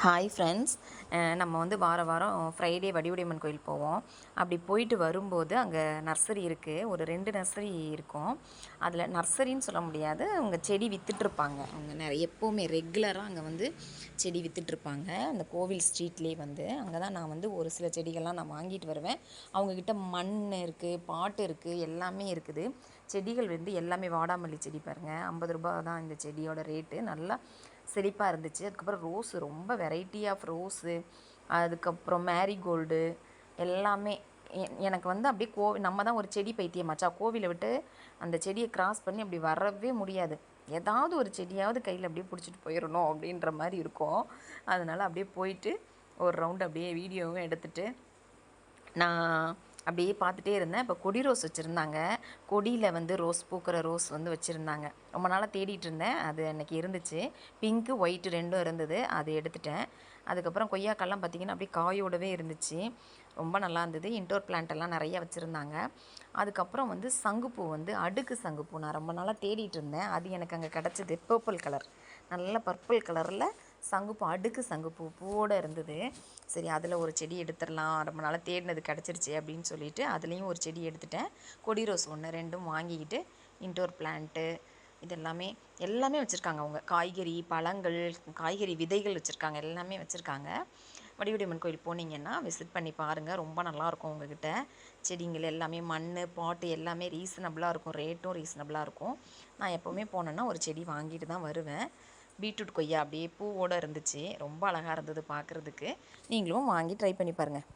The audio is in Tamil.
ஹாய் ஃப்ரெண்ட்ஸ், நம்ம வந்து வாரம் ஃப்ரைடே வடிவுடையம்மன் கோயில் போவோம். அப்படி போயிட்டு வரும்போது அங்கே நர்சரி இருக்குது. ஒரு 2 நர்சரி இருக்கும். அதில் நர்சரின்னு சொல்ல முடியாது, அவங்க செடி விற்றுட்ருப்பாங்க. அவங்க எப்போவுமே ரெகுலராக அங்கே வந்து செடி விற்றுட்ருப்பாங்க. அந்த கோவில் ஸ்ட்ரீட்லேயே வந்து அங்கே தான் நான் வந்து ஒரு சில செடிகள்லாம் நான் வாங்கிட்டு வருவேன். அவங்கக்கிட்ட மண் இருக்குது, பாட்டு இருக்குது, எல்லாமே இருக்குது. செடிகள் வந்து எல்லாமே வாடாமல்லி செடி பாருங்கள், 50 ரூபா தான் இந்த செடியோட ரேட்டு. நல்லா செழிப்பாக இருந்துச்சு. அதுக்கப்புறம் ரோஸு, ரொம்ப வெரைட்டி ஆஃப் ரோஸு, அதுக்கப்புறம் மேரிகோல்டு எல்லாமே. எனக்கு வந்து அப்படியே நம்ம தான் ஒரு செடி பைத்தியமாச்சா, கோவிலை விட்டு அந்த செடியை கிராஸ் பண்ணி அப்படி வரவே முடியாது. ஏதாவது ஒரு செடியாவது கையில் அப்படியே பிடிச்சிட்டு போயிடணும் அப்படின்ற மாதிரி இருக்கும். அதனால் அப்படியே போயிட்டு ஒரு ரவுண்டு அப்படியே வீடியோவும் எடுத்துகிட்டு நான் அப்படியே பார்த்துட்டே இருந்தேன். இப்போ கொடி ரோஸ் வச்சுருந்தாங்க. கொடியில் வந்து பூக்கிற ரோஸ் வந்து வச்சுருந்தாங்க. ரொம்ப நாளாக தேடிட்டு இருந்தேன். அது அன்றைக்கி இருந்துச்சு. பிங்க்கு ஒயிட்டு 2ம் இருந்தது. அது எடுத்துட்டேன். அதுக்கப்புறம் கொய்யாக்காலாம் பார்த்திங்கன்னா அப்படியே காயோடவே இருந்துச்சு. ரொம்ப நல்லா இருந்தது. இன்டோர் பிளான்ட் எல்லாம் நிறைய வச்சுருந்தாங்க. அதுக்கப்புறம் வந்து சங்குப்பூ, வந்து அடுக்கு சங்குப்பூ நான் ரொம்ப நாளாக தேடிட்டு இருந்தேன். அது எனக்கு அங்கே கிடச்சிது. பர்பிள் கலர், நல்ல பர்பிள் கலரில் சங்குப்பூ, அடுக்கு சங்குப்பூ பூவோடு இருந்தது. சரி, அதில் ஒரு செடி எடுத்துடலாம், ரொம்ப நாளாக தேடினது கிடச்சிருச்சு அப்படின்னு சொல்லிட்டு அதுலேயும் ஒரு செடி எடுத்துட்டேன். கொடி ரோஸ் 1 2ம் வாங்கிக்கிட்டு இன்டோர் பிளான்ட்டு எல்லாமே வச்சுருக்காங்க. அவங்க காய்கறி, பழங்கள், காய்கறி விதைகள் வச்சுருக்காங்க, எல்லாமே வச்சுருக்காங்க. வடிவுடையம்மன் கோயில் போனீங்கன்னா விசிட் பண்ணி பாருங்கள். ரொம்ப நல்லாயிருக்கும். உங்ககிட்ட செடிங்கள் எல்லாமே, மண், பாட்டு எல்லாமே ரீசனபிளாக இருக்கும். ரேட்டும் ரீசனபிளாக இருக்கும். நான் எப்போவுமே போனேன்னா ஒரு செடி வாங்கிட்டு தான் வருவேன். பீட்ரூட் கொய்யா அப்படியே பூவோடு இருந்துச்சு. ரொம்ப அழகாக இருந்தது பார்க்குறதுக்கு. நீங்களும் வாங்கி ட்ரை பண்ணி பாருங்கள்.